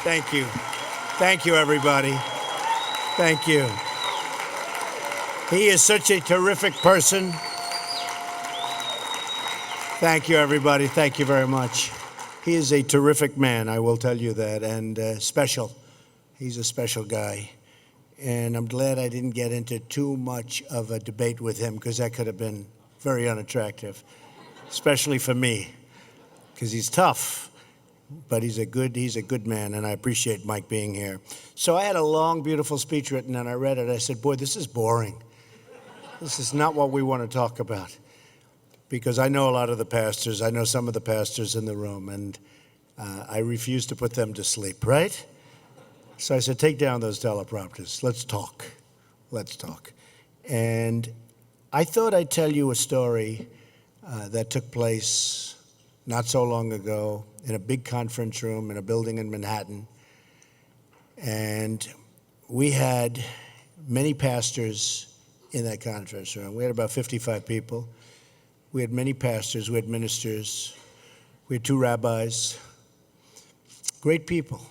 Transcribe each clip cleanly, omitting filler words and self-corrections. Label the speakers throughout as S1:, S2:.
S1: Thank you. Thank you, everybody. Thank you. He is such a terrific person. Thank you, everybody. Thank you very much. He is a terrific man, I will tell you that, and special. He's a special guy. And I'm glad I didn't get into too much of a debate with him, because that could have been very unattractive, especially for me, because he's tough. But he's a good man, and I appreciate Mike being here. So I had a long, beautiful speech written, and I read it. I said, boy, this is boring. This is not what we want to talk about. Because I know a lot of the pastors. I know some of the pastors in the room, and I refuse to put them to sleep, right? So I said, take down those teleprompters. Let's talk. Let's talk. And I thought I'd tell you a story that took place not so long ago in a big conference room in a building in Manhattan. And we had many pastors in that conference room. We had about 55 people. We had many pastors, we had ministers, we had 2 rabbis, great people.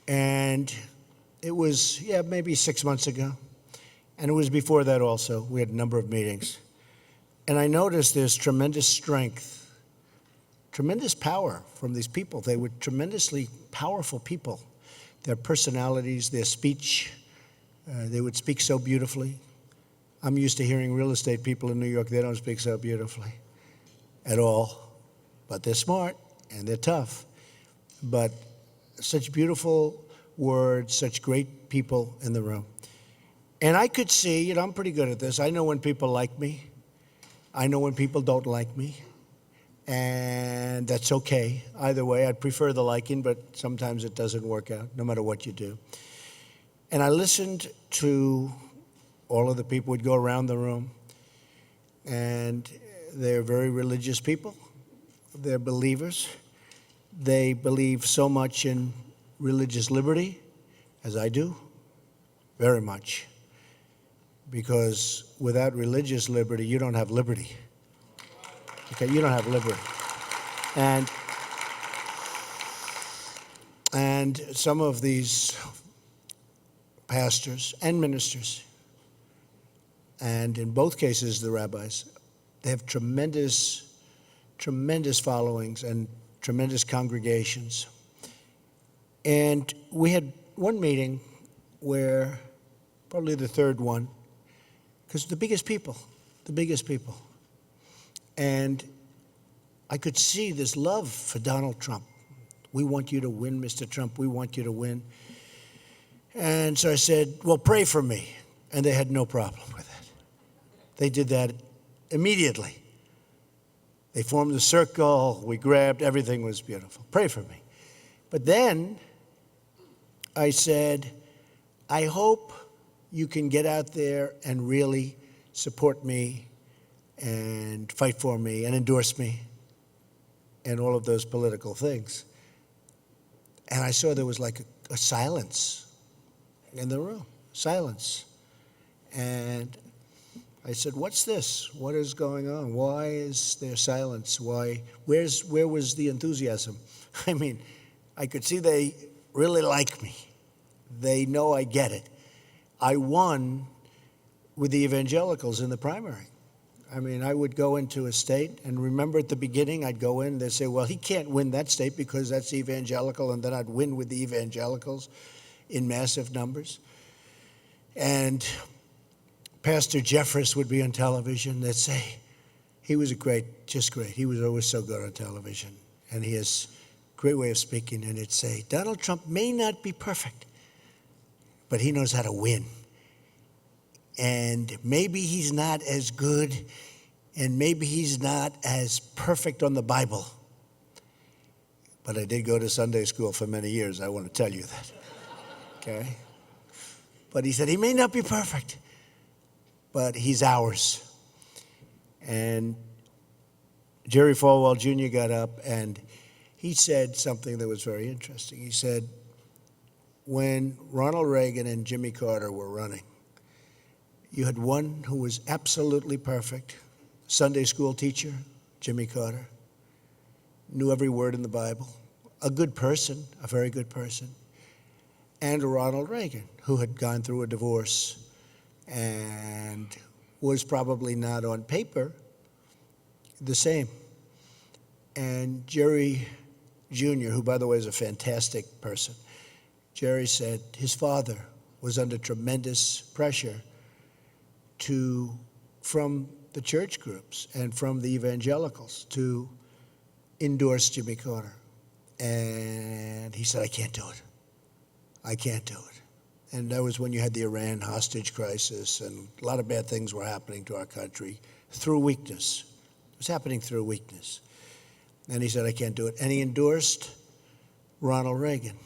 S1: And it was, maybe 6 months ago. And it was before that also. We had a number of meetings. And I noticed there's tremendous strength, tremendous power from these people. They were tremendously powerful people. Their personalities, their speech, they would speak so beautifully. I'm used to hearing real estate people in New York. They don't speak so beautifully at all. But they're smart and they're tough. But such beautiful words, such great people in the room. And I could see, I'm pretty good at this. I know when people like me. I know when people don't like me. And that's okay. Either way, I'd prefer the liking, but sometimes it doesn't work out, no matter what you do. And I listened to all of the people. Would go around the room, and they're very religious people. They're believers. They believe so much in religious liberty, as I do, very much. Because without religious liberty, you don't have liberty. Okay, you don't have liberty. And some of these pastors and ministers, and in both cases the rabbis, they have tremendous followings and tremendous congregations. And we had one meeting where, probably the third one, because the biggest people. And I could see this love for Donald Trump. We want you to win, Mr. Trump. We want you to win. And so I said, well, pray for me. And they had no problem with it. They did that immediately. They formed a circle. We grabbed. Everything was beautiful. Pray for me. But then I said, I hope you can get out there and really support me and fight for me and endorse me and all of those political things. And I saw there was like a silence in the room, silence. And I said, what's this? What is going on? Why is there silence? Where was the enthusiasm? I mean, I could see they really like me. They know I get it. I won with the evangelicals in the primary. I mean, I would go into a state, and remember at the beginning, I'd go in, they'd say, well, he can't win that state because that's evangelical, and then I'd win with the evangelicals in massive numbers. And Pastor Jeffress would be on television. They'd say, he was just great. He was always so good on television. And he has a great way of speaking. And it'd say, Donald Trump may not be perfect, but he knows how to win. And maybe he's not as good, and maybe he's not as perfect on the Bible. But I did go to Sunday school for many years. I want to tell you that. Okay? But he said, he may not be perfect, but he's ours. And Jerry Falwell Jr. got up, and he said something that was very interesting. He said, when Ronald Reagan and Jimmy Carter were running, you had one who was absolutely perfect, Sunday school teacher, Jimmy Carter, knew every word in the Bible, a good person, a very good person, and Ronald Reagan, who had gone through a divorce and was probably not on paper the same. And Jerry Jr., who, by the way, is a fantastic person, Jerry said his father was under tremendous pressure from the church groups and from the evangelicals to endorse Jimmy Carter. And he said, I can't do it. I can't do it. And that was when you had the Iran hostage crisis, and a lot of bad things were happening to our country through weakness. It was happening through weakness. And he said, I can't do it. And he endorsed Ronald Reagan.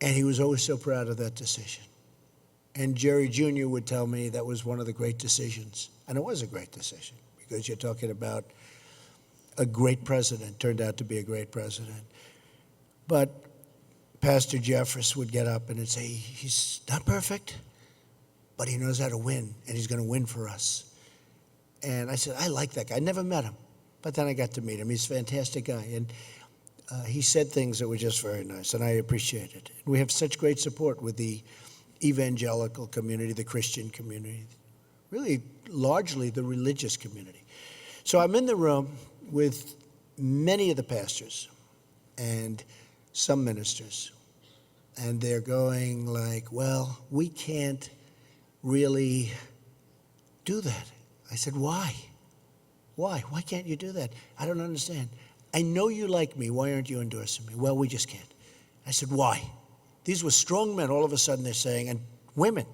S1: And he was always so proud of that decision. And Jerry Jr. would tell me that was one of the great decisions. And it was a great decision, because you're talking about a great president, turned out to be a great president. But Pastor Jeffress would get up and he'd say, he's not perfect, but he knows how to win, and he's going to win for us. And I said, I like that guy. I never met him, but then I got to meet him. He's a fantastic guy. And he said things that were just very nice, and I appreciate it. We have such great support with the evangelical community, the Christian community, really largely the religious community. So I'm in the room with many of the pastors and some ministers, and they're going like, well, we can't really do that. I said, why? Why? Why can't you do that? I don't understand. I know you like me. Why aren't you endorsing me? Well, we just can't. I said, why? These were strong men. All of a sudden they're saying, and women.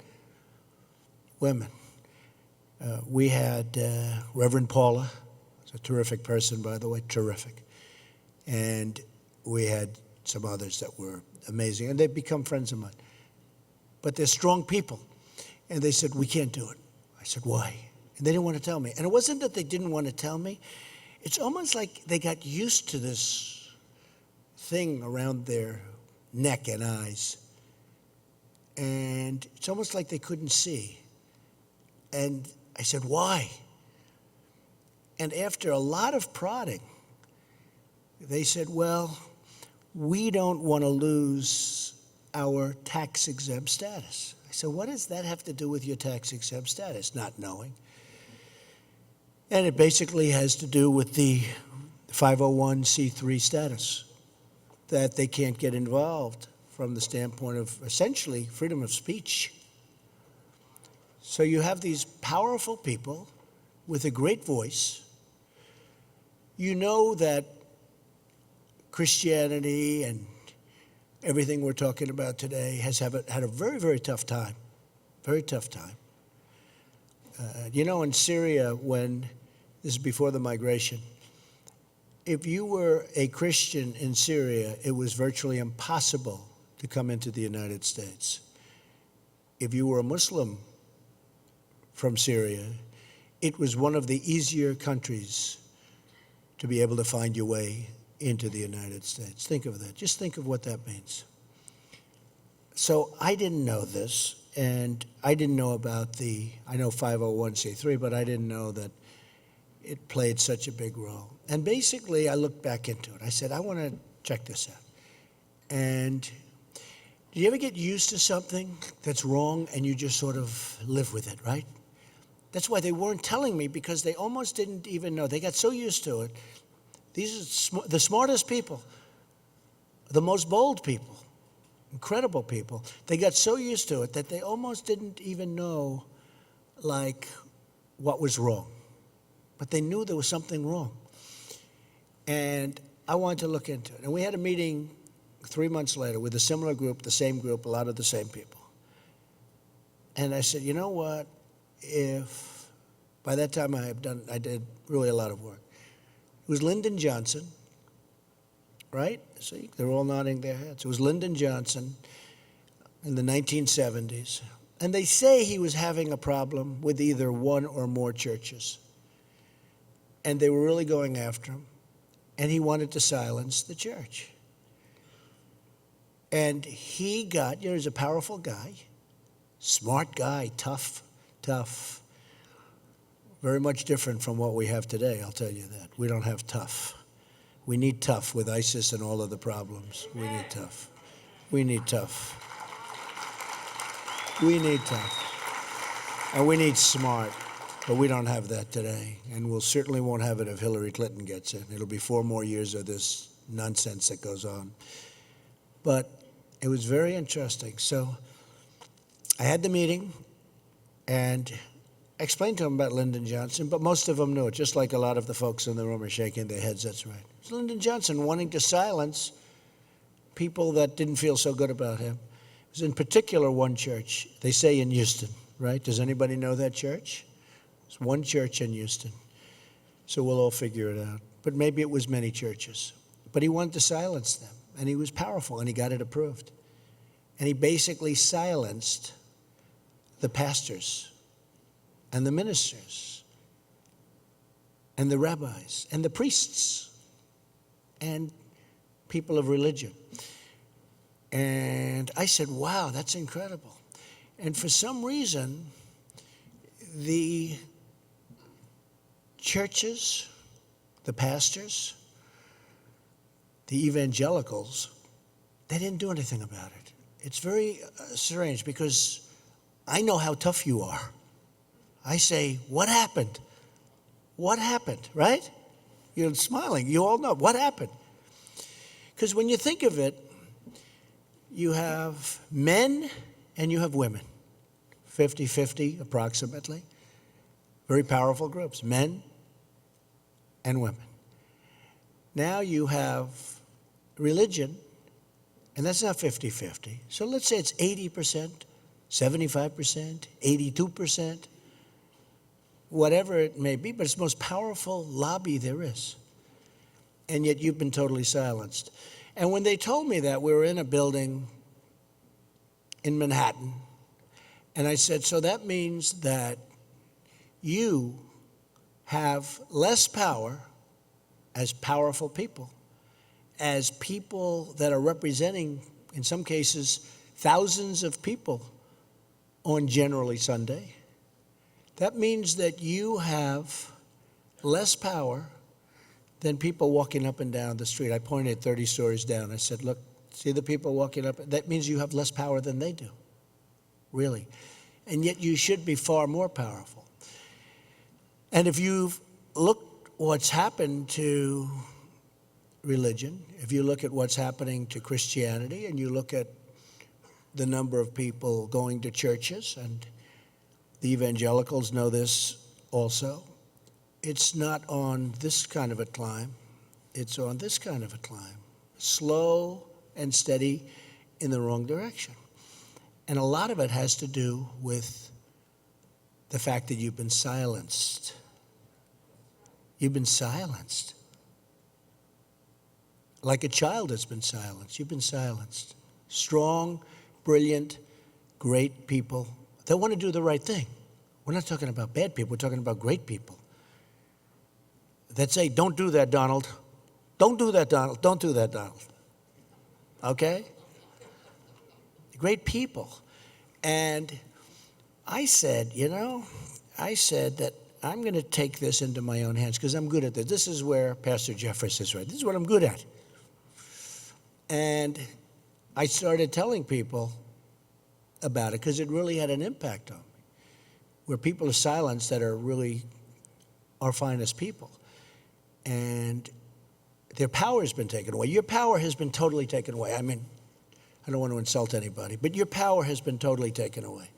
S1: We had Reverend Paula, a terrific person, by the way, terrific. And we had some others that were amazing, and they've become friends of mine. But they're strong people. And they said, we can't do it. I said, why? And they didn't want to tell me. And it wasn't that they didn't want to tell me. It's almost like they got used to this thing around their neck and eyes. And it's almost like they couldn't see. And I said, why? And after a lot of prodding, they said, well, we don't want to lose our tax-exempt status. I said, what does that have to do with your tax-exempt status? Not knowing. And it basically has to do with the 501c3 status, that they can't get involved from the standpoint of essentially freedom of speech. So you have these powerful people with a great voice. You know that Christianity and everything we're talking about today has had a very, very tough time. Very tough time. In Syria, this is before the migration, if you were a Christian in Syria, it was virtually impossible to come into the United States. If you were a Muslim from Syria, it was one of the easier countries to be able to find your way into the United States. Think of that. Just think of what that means. So I didn't know this, and I didn't know about I know 501c3, but I didn't know that it played such a big role. And basically, I looked back into it. I said, I want to check this out. And do you ever get used to something that's wrong and you just sort of live with it, right? That's why they weren't telling me, because they almost didn't even know. They got so used to it. These are the smartest people, the most bold people, incredible people. They got so used to it that they almost didn't even know, like, what was wrong. But they knew there was something wrong. And I wanted to look into it. And we had a meeting 3 months later with a similar group, the same group, a lot of the same people. And I said, you know what? If by that time I did really a lot of work. It was Lyndon Johnson, right? See, they're all nodding their heads. It was Lyndon Johnson in the 1970s. And they say he was having a problem with either one or more churches. And they were really going after him. And he wanted to silence the church. And he got, he's a powerful guy, smart guy, tough. Very much different from what we have today, I'll tell you that. We don't have tough. We need tough with ISIS and all of the problems. We need tough. We need tough. We need tough. And we need smart. But we don't have that today. And we'll certainly won't have it if Hillary Clinton gets it. It'll be 4 more years of this nonsense that goes on. But it was very interesting. So I had the meeting and explained to them about Lyndon Johnson, but most of them knew it, just like a lot of the folks in the room are shaking their heads. That's right. It's Lyndon Johnson wanting to silence people that didn't feel so good about him. It was in particular one church, they say in Houston, right? Does anybody know that church? It's one church in Houston. So we'll all figure it out. But maybe it was many churches. But he wanted to silence them, and he was powerful, and he got it approved. And he basically silenced the pastors and the ministers and the rabbis and the priests and people of religion. And I said, wow, that's incredible. And for some reason, the churches, the pastors, the evangelicals, they didn't do anything about it. It's very strange because I know how tough you are. I say, what happened? What happened, right? You're smiling. You all know. What happened? Because when you think of it, you have men and you have women, 50-50 approximately. Very powerful groups, men and women. Now you have religion, and that's not 50-50. So let's say it's 80%, 75%, 82%, whatever it may be, but it's the most powerful lobby there is. And yet you've been totally silenced. And when they told me that, we were in a building in Manhattan, and I said, so that means that you have less power as powerful people, as people that are representing, in some cases, thousands of people on generally Sunday. That means that you have less power than people walking up and down the street. I pointed 30 stories down. I said, look, see the people walking up? That means you have less power than they do, really. And yet you should be far more powerful. And if you've looked what's happened to religion, if you look at what's happening to Christianity, and you look at the number of people going to churches, and the evangelicals know this also, it's not on this kind of a climb, it's on this kind of a climb. Slow and steady in the wrong direction. And a lot of it has to do with the fact that you've been silenced. You've been silenced. Like a child has been silenced. You've been silenced. Strong, brilliant, great people that want to do the right thing. We're not talking about bad people. We're talking about great people that say, don't do that, Donald. Don't do that, Donald. Don't do that, Donald. Okay? Great people. And I said, that I'm going to take this into my own hands because I'm good at this. This is where Pastor Jeffress is right. This is what I'm good at. And I started telling people about it because it really had an impact on me. Where people are silenced that are really our finest people. And their power has been taken away. Your power has been totally taken away. I mean, I don't want to insult anybody, but your power has been totally taken away.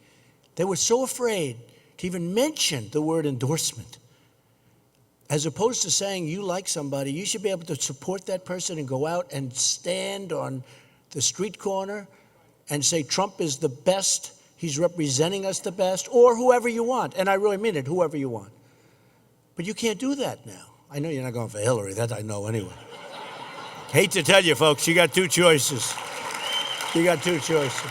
S1: They were so afraid to even mention the word endorsement. As opposed to saying you like somebody, you should be able to support that person and go out and stand on the street corner and say Trump is the best, he's representing us the best, or whoever you want. And I really mean it, whoever you want. But you can't do that now. I know you're not going for Hillary, that I know anyway. Hate to tell you, folks, you got two choices. You got two choices.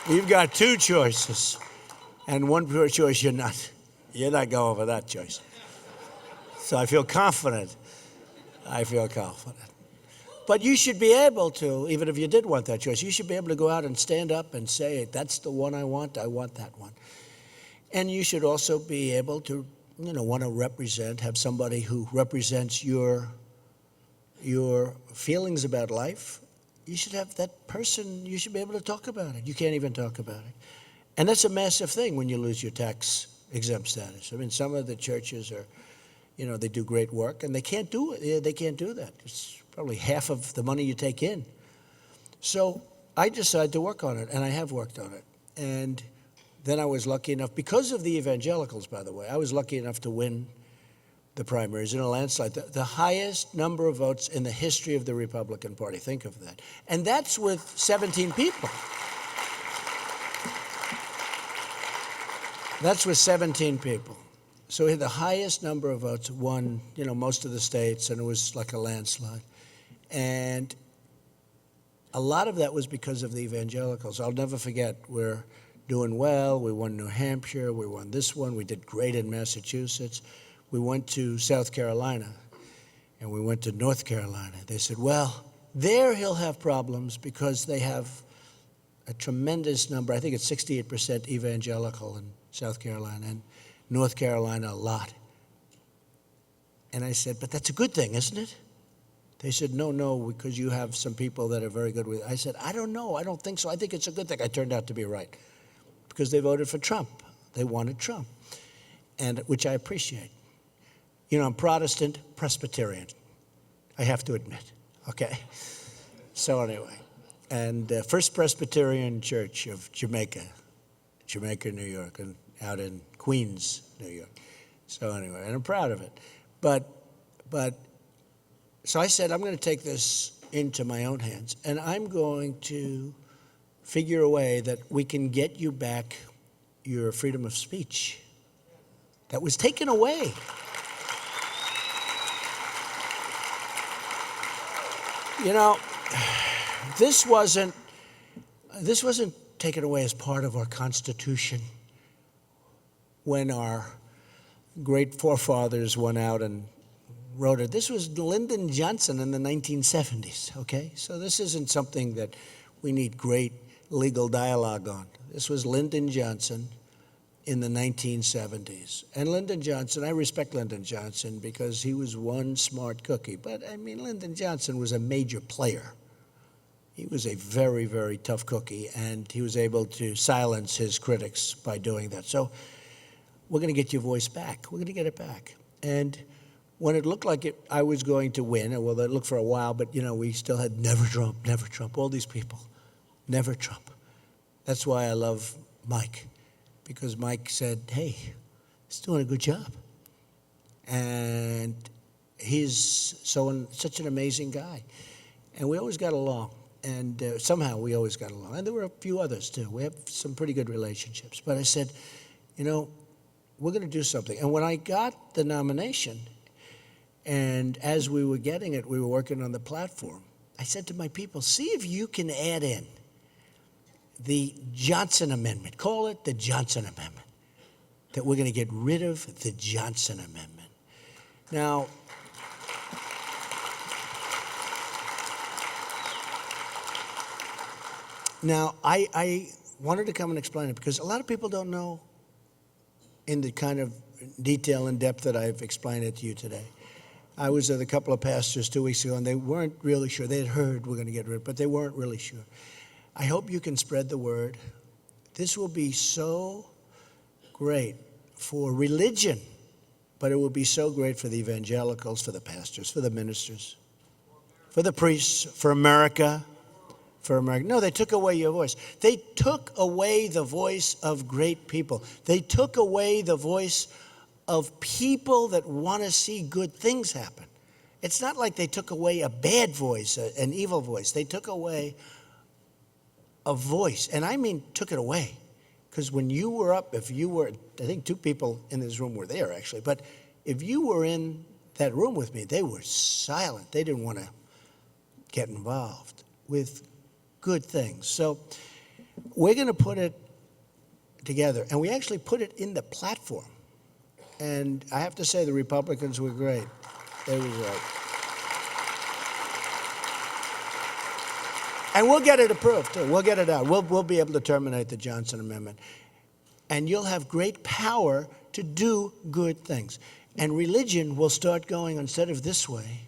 S1: You've got two choices. And one choice you're not going for that choice. So I feel confident. But you should be able to, even if you did want that choice, you should be able to go out and stand up and say, that's the one I want that one. And you should also be able to want to have somebody who represents your feelings about life, you should have that person, you should be able to talk about it. You can't even talk about it. And that's a massive thing when you lose your tax exempt status. I mean, some of the churches are, they do great work, and they can't do it. They can't do that. It's probably half of the money you take in. So I decided to work on it, and I have worked on it. And then I was lucky enough, because of the evangelicals, by the way, I was lucky enough to win the primaries in a landslide, the highest number of votes in the history of the Republican Party. Think of that. And that's with 17 people. That's with 17 people. So we had the highest number of votes, won, most of the states, and it was like a landslide. And a lot of that was because of the evangelicals. I'll never forget, we're doing well. We won New Hampshire. We won this one. We did great in Massachusetts. We went to South Carolina, and we went to North Carolina. They said, well, there he'll have problems because they have a tremendous number. I think it's 68% evangelical in South Carolina, and North Carolina a lot. And I said, but that's a good thing, isn't it? They said, no, because you have some people that are very good with it. I said, I don't know. I don't think so. I think it's a good thing. I turned out to be right because they voted for Trump. They wanted Trump, and which I appreciate. I'm Protestant, Presbyterian, I have to admit, okay? So anyway, and First Presbyterian Church of Jamaica, New York, and out in Queens, New York. So anyway, and I'm proud of it. But so I said, I'm going to take this into my own hands, and I'm going to figure a way that we can get you back your freedom of speech that was taken away. This wasn't taken away as part of our Constitution when our great forefathers went out and wrote it. This was Lyndon Johnson in the 1970s, okay? So this isn't something that we need great legal dialogue on. This was Lyndon Johnson in the 1970s. And Lyndon Johnson, I respect Lyndon Johnson because he was one smart cookie. But, Lyndon Johnson was a major player. He was a very, very tough cookie, and he was able to silence his critics by doing that. So we're going to get your voice back. We're going to get it back. And when it looked like I was going to win, well, it looked for a while, but, we still had never Trump, all these people, never Trump. That's why I love Mike. Because Mike said, hey, he's doing a good job. And he's such an amazing guy. And we always got along. And somehow we always got along. And there were a few others, too. We have some pretty good relationships. But I said, we're going to do something. And when I got the nomination, and as we were getting it, we were working on the platform, I said to my people, see if you can add in the Johnson Amendment. Call it the Johnson Amendment. That we're going to get rid of the Johnson Amendment. Now, I wanted to come and explain it because a lot of people don't know in the kind of detail and depth that I've explained it to you today. I was with a couple of pastors 2 weeks ago, and they weren't really sure. They had heard we're going to get rid of it, but they weren't really sure. I hope you can spread the word. This will be so great for religion, but it will be so great for the evangelicals, for the pastors, for the ministers, for the priests, for America. No, they took away your voice. They took away the voice of great people. They took away the voice of people that want to see good things happen. It's not like they took away a bad voice, an evil voice. They took away a voice, and I mean took it away. Because when you were up, I think 2 people in this room were there actually, but if you were in that room with me, they were silent. They didn't want to get involved with good things. So we're going to put it together, and we actually put it in the platform. And I have to say the Republicans were great. They were great. And we'll get it approved, too. We'll get it out. We'll be able to terminate the Johnson Amendment. and you'll have great power to do good things. And religion will start going, instead of this way,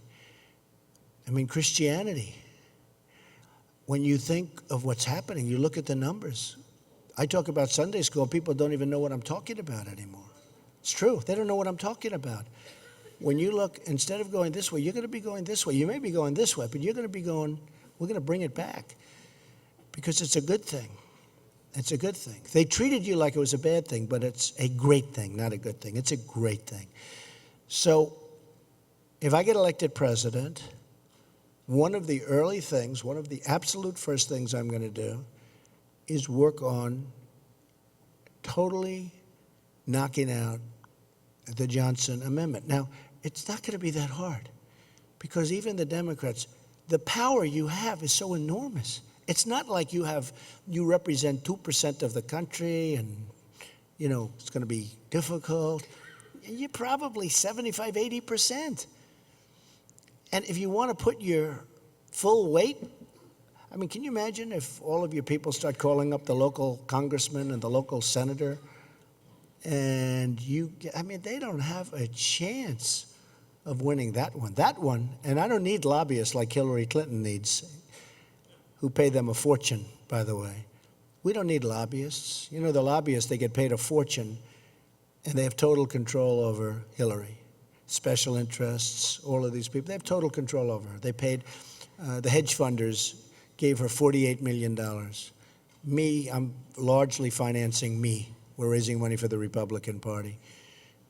S1: Christianity. When you think of what's happening, you look at the numbers. I talk about Sunday school, people don't even know what I'm talking about anymore. It's true, they don't know what I'm talking about. When you look, instead of going this way, you're going to be going this way. You may be going this way, but you're going to be going, we're going to bring it back. Because it's a good thing. It's a good thing. They treated you like it was a bad thing, but it's a great thing, not a good thing. It's a great thing. So if I get elected president, one of the early things, one of the absolute first things I'm going to do is work on totally knocking out the Johnson Amendment. Now, it's not going to be that hard because even the Democrats, the power you have is so enormous. It's not like you represent 2% of the country and, it's going to be difficult. You're probably 75, 80%. And if you want to put your full weight, can you imagine if all of your people start calling up the local congressman and the local senator and they don't have a chance of winning that one. That one, and I don't need lobbyists like Hillary Clinton needs, who pay them a fortune, by the way. We don't need lobbyists. The lobbyists, they get paid a fortune, and they have total control over Hillary. Special interests, all of these people, they have total control over her. They paid, the hedge funders gave her $48 million. Me, I'm largely financing me. We're raising money for the Republican Party.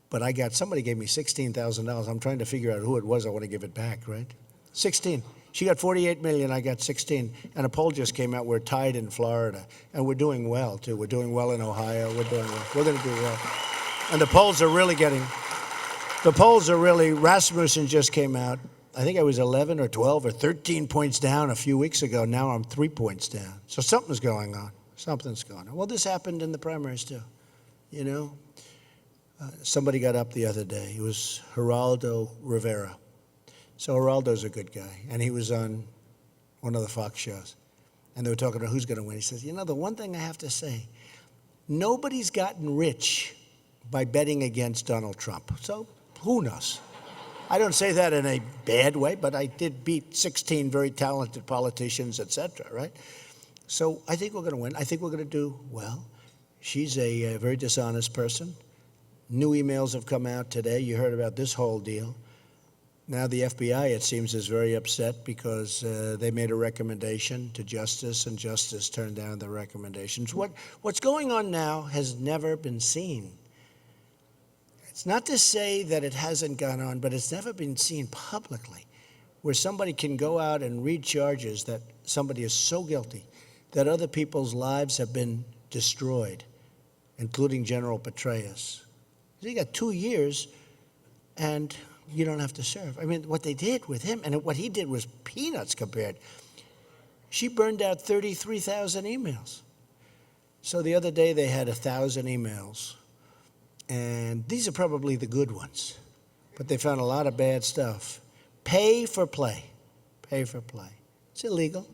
S1: But somebody gave me $16,000. I'm trying to figure out who it was. I want to give it back, right? 16. She got 48 million, I got 16. And a poll just came out, we're tied in Florida. And we're doing well, too. We're doing well in Ohio. We're doing well. We're going to do well. And the polls are really, Rasmussen just came out. I think I was 11 or 12 or 13 points down a few weeks ago. Now I'm 3 points down. So something's going on. Something's going on. Well, this happened in the primaries, too. Somebody got up the other day. It was Geraldo Rivera. So Geraldo's a good guy. And he was on one of the Fox shows. And they were talking about who's going to win. He says, the one thing I have to say, nobody's gotten rich by betting against Donald Trump. So who knows? I don't say that in a bad way, but I did beat 16 very talented politicians, et cetera, right? So I think we're going to win. I think we're going to do well. She's a very dishonest person. New emails have come out today. You heard about this whole deal. Now the FBI, it seems, is very upset because they made a recommendation to Justice, and Justice turned down the recommendations. What's going on now has never been seen. It's not to say that it hasn't gone on, but it's never been seen publicly, where somebody can go out and read charges that somebody is so guilty that other people's lives have been destroyed, including General Petraeus. You got 2 years, and you don't have to serve. What they did with him, and what he did was peanuts compared. She burned out 33,000 emails. So the other day they had 1,000 emails. And these are probably the good ones. But they found a lot of bad stuff. Pay for play. Pay for play. It's illegal.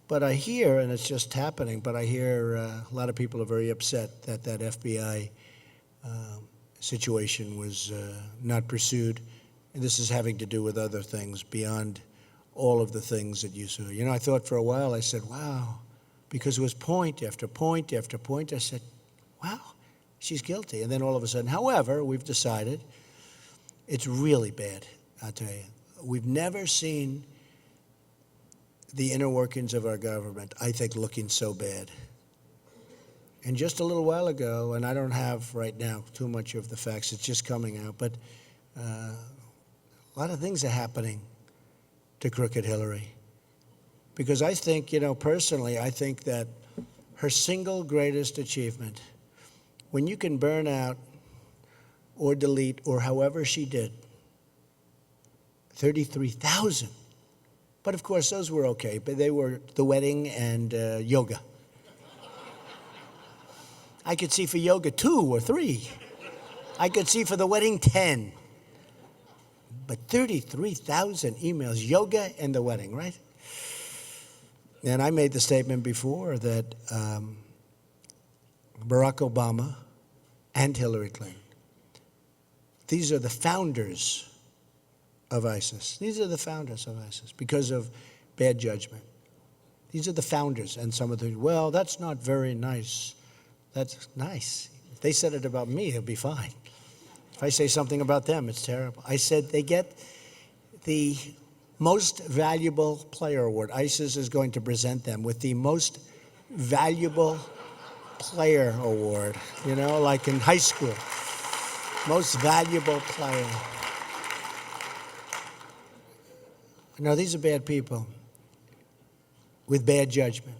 S1: But I hear, and it's just happening, but I hear a lot of people are very upset that that FBI situation was not pursued. And this is having to do with other things beyond all of the things that you saw. I thought for a while, I said, wow, because it was point after point after point. I said, wow, she's guilty. And then all of a sudden, however, we've decided it's really bad, I'll tell you. We've never seen the inner workings of our government, I think, looking so bad. And just a little while ago, and I don't have right now too much of the facts, it's just coming out, but a lot of things are happening to crooked Hillary. Because I think, personally, I think that her single greatest achievement, when you can burn out or delete, or however she did, 33,000. But of course, those were okay, but they were the wedding and yoga. I could see for yoga 2 or 3. I could see for the wedding 10. But 33,000 emails, yoga and the wedding, right? And I made the statement before that Barack Obama, and Hillary Clinton. These are the founders of ISIS. These are the founders of ISIS because of bad judgment. These are the founders. And some of them, well, that's not very nice. That's nice. If they said it about me, it'll be fine. If I say something about them, it's terrible. I said they get the most valuable player award. ISIS is going to present them with the most valuable player award, you know, like in high school. Most valuable player. No, these are bad people with bad judgment.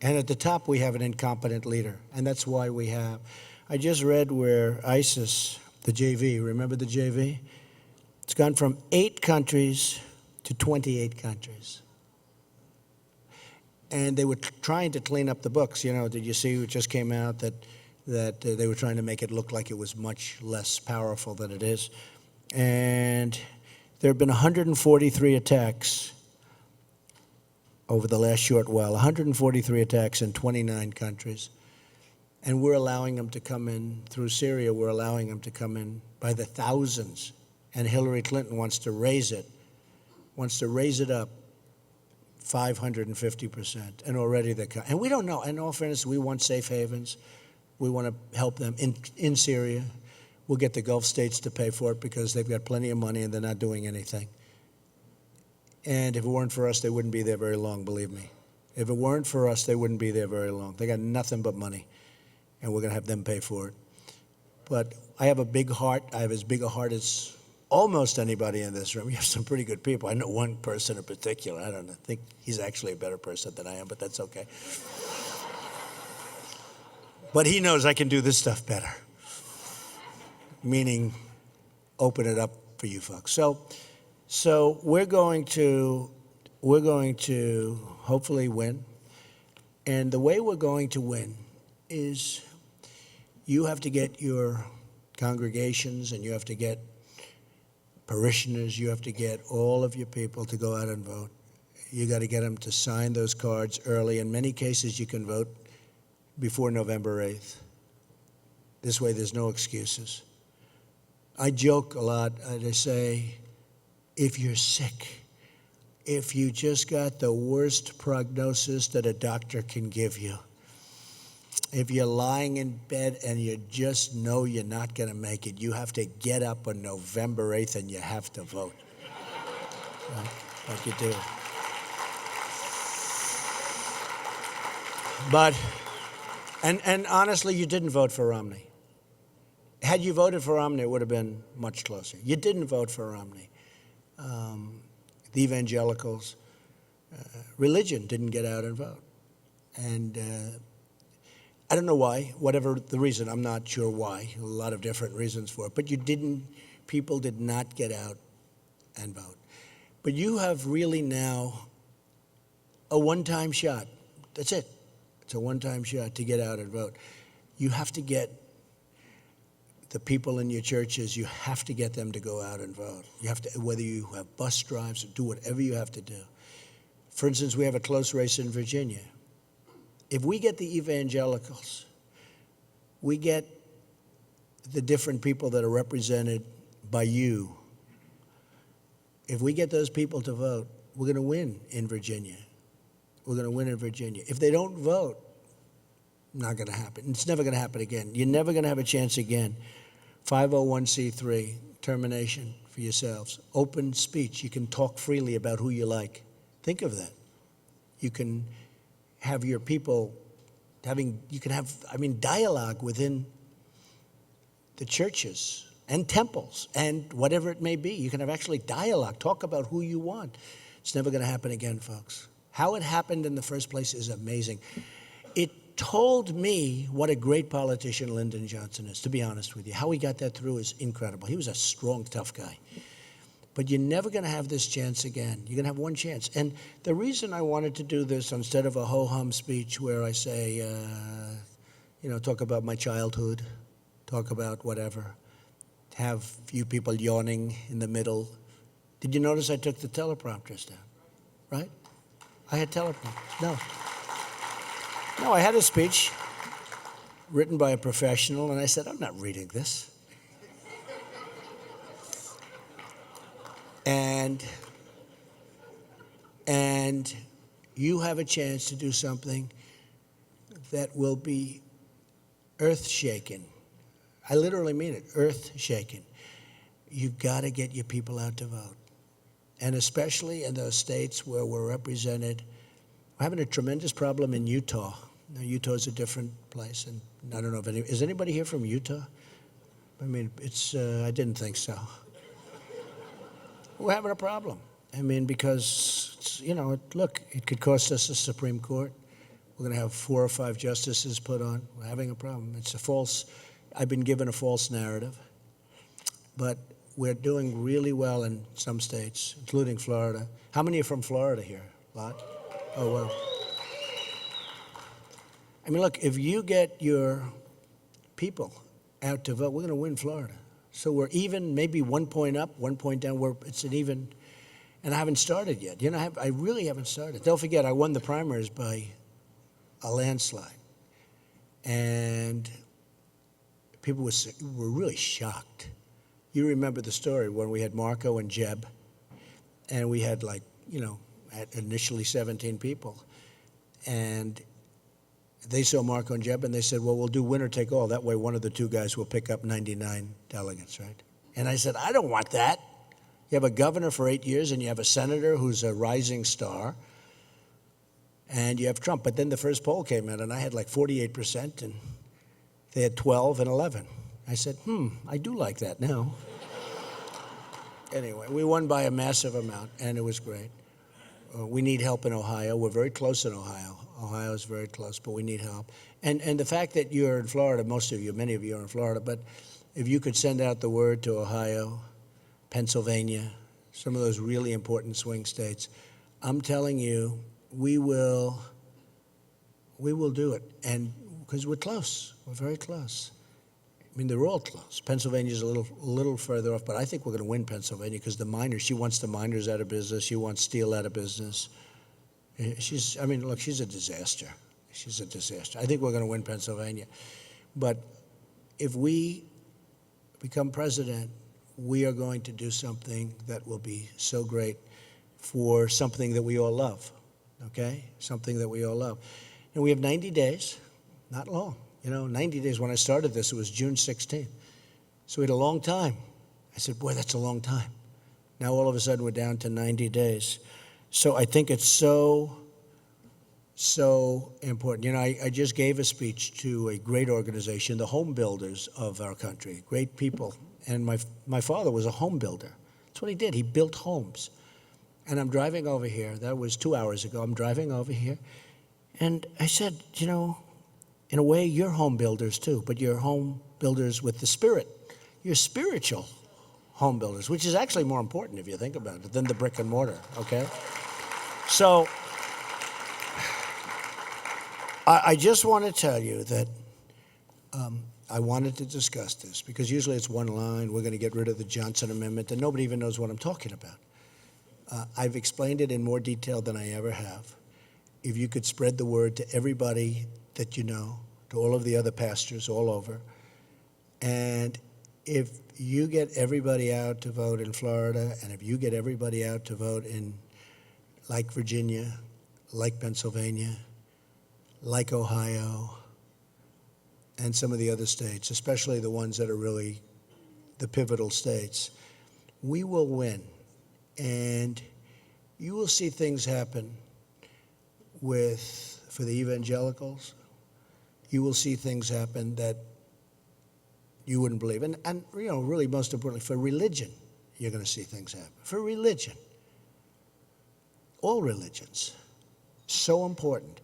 S1: And at the top, we have an incompetent leader. And that's why we have. I just read where ISIS, the JV, remember the JV? It's gone from 8 countries to 28 countries. And they were trying to clean up the books. You know, did you see what just came out that they were trying to make it look like it was much less powerful than it is? And there have been 143 attacks over the last short while, 143 attacks in 29 countries. And we're allowing them to come in through Syria. We're allowing them to come in by the thousands. And Hillary Clinton wants to raise it up 550%. And already they're coming. And we don't know. In all fairness, we want safe havens. We want to help them in Syria. We'll get the Gulf states to pay for it because they've got plenty of money and they're not doing anything. And if it weren't for us, they wouldn't be there very long, believe me. If it weren't for us, they wouldn't be there very long. They got nothing but money, and we're going to have them pay for it. But I have a big heart. I have as big a heart as almost anybody in this room. You have some pretty good people. I know one person in particular. I don't know. I think he's actually a better person than I am, but that's okay. But he knows I can do this stuff better, meaning open it up for you folks. So we're going to hopefully win. And the way we're going to win is you have to get your congregations and you have to get parishioners, you have to get all of your people to go out and vote. You got to get them to sign those cards early. In many cases, you can vote before November 8th. This way, there's no excuses. I joke a lot. I say, if you're sick, if you just got the worst prognosis that a doctor can give you, if you're lying in bed and you just know you're not going to make it, you have to get up on November 8th and you have to vote. Right? Like you do. But, and honestly, you didn't vote for Romney. Had you voted for Romney, it would have been much closer. You didn't vote for Romney. The evangelicals, religion didn't get out and vote. And I don't know why, whatever the reason, I'm not sure why, a lot of different reasons for it, but people did not get out and vote. But you have really now a one-time shot. That's it. It's a one-time shot to get out and vote. You have to get the people in your churches, you have to get them to go out and vote. You have to, whether you have bus drives or do whatever you have to do. For instance, we have a close race in Virginia. If we get the evangelicals, we get the different people that are represented by you. If we get those people to vote, we're going to win in Virginia. We're going to win in Virginia. If they don't vote, not going to happen. It's never going to happen again. You're never going to have a chance again. 501c3, termination for yourselves. Open speech. You can talk freely about who you like. Think of that. You can have your people dialogue within the churches and temples and whatever it may be. You can have actually dialogue. Talk about who you want. It's never going to happen again, folks. How it happened in the first place is amazing. It told me what a great politician Lyndon Johnson is, to be honest with you. How he got that through is incredible. He was a strong, tough guy. But you're never going to have this chance again. You're going to have one chance. And the reason I wanted to do this instead of a ho-hum speech where I say, talk about my childhood, talk about whatever, have you people yawning in the middle. Did you notice I took the teleprompters down, right? I had teleprompters. No, I had a speech. written by a professional, and I said, I'm not reading this. And you have a chance to do something that will be earth-shaking. I literally mean it, earth-shaking. You've got to get your people out to vote. And especially in those states where we're represented. We're having a tremendous problem in Utah. Now, Utah is a different place, and I don't know if is anybody here from Utah? I mean, I didn't think so. We're having a problem. I mean, because, look, it could cost us the Supreme Court. We're going to have 4 or 5 justices put on. We're having a problem. I've been given a false narrative. But we're doing really well in some states, including Florida. How many are from Florida here? A lot? Oh, well. I mean, look, if you get your people out to vote, we're going to win Florida. So we're even, maybe 1 point up, 1 point down. It's an even, and I haven't started yet. I really haven't started. Don't forget, I won the primaries by a landslide. And people were really shocked. You remember the story when we had Marco and Jeb, and we had initially 17 people. And they saw Marco and Jeb, and they said, well, we'll do winner take all. That way one of the 2 guys will pick up 99 delegates, right? And I said, I don't want that. You have a governor for 8 years, and you have a senator who's a rising star, and you have Trump. But then the first poll came out, and I had 48%, and they had 12 and 11. I said, I do like that now. Anyway, we won by a massive amount, and it was great. We need help in Ohio. We're very close in Ohio. Ohio is very close, but we need help. And the fact that you're in Florida, many of you are in Florida, but if you could send out the word to Ohio, Pennsylvania, some of those really important swing states, I'm telling you, we will do it. And because we're close, we're very close. I mean, they're all close. Pennsylvania's a little further off, but I think we're going to win Pennsylvania because the miners, she wants the miners out of business. She wants steel out of business. She's a disaster. She's a disaster. I think we're going to win Pennsylvania. But if we become president, we are going to do something that will be so great for something that we all love, okay? Something that we all love. And we have 90 days, not long. 90 days. When I started this, it was June 16th. So we had a long time. I said, boy, that's a long time. Now all of a sudden we're down to 90 days. So I think it's so important. I just gave a speech to a great organization, the home builders of our country, great people. And my father was a home builder. That's what he did. He built homes. And I'm driving over here. That was 2 hours ago. I'm driving over here. And I said, in a way, you're home builders too, but you're home builders with the Spirit. You're spiritual home builders, which is actually more important if you think about it than the brick and mortar, okay? So I just want to tell you that I wanted to discuss this because usually it's one line, we're going to get rid of the Johnson Amendment, and nobody even knows what I'm talking about. I've explained it in more detail than I ever have. If you could spread the word to everybody that you know, to all of the other pastors all over. And if you get everybody out to vote in Florida, and if you get everybody out to vote in like Virginia, like Pennsylvania, like Ohio, and some of the other states, especially the ones that are really the pivotal states, we will win. And you will see things happen for the evangelicals. You will see things happen that you wouldn't believe. And really most importantly, for religion, you're going to see things happen. For religion. All religions. So important.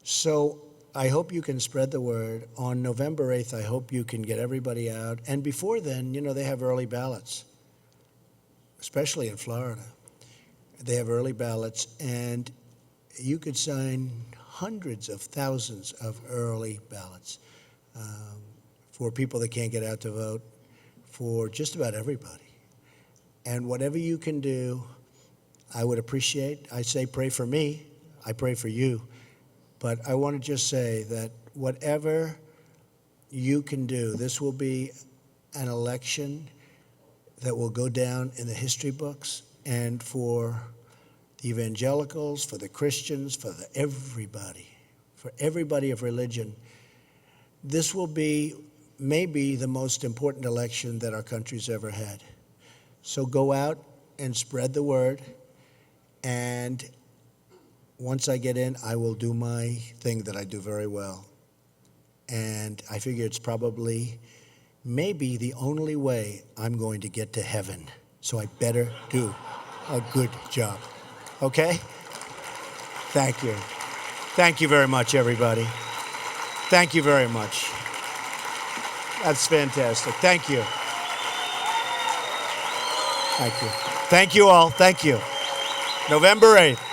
S1: So I hope you can spread the word. On November 8th, I hope you can get everybody out. And before then, they have early ballots, especially in Florida. They have early ballots, and you could sign hundreds of thousands of early ballots for people that can't get out to vote, for just about everybody. And whatever you can do, I would appreciate. I say pray for me. I pray for you. But I want to just say that whatever you can do. This will be an election that will go down in the history books, and for the evangelicals, for the Christians, for everybody of religion, this will be maybe the most important election that our country's ever had. So go out and spread the word, and once I get in, I will do my thing that I do very well. And I figure it's probably maybe the only way I'm going to get to heaven. So I better do a good job. Okay? Thank you. Thank you very much, everybody. Thank you very much. That's fantastic. Thank you. Thank you. Thank you all. Thank you. November 8th.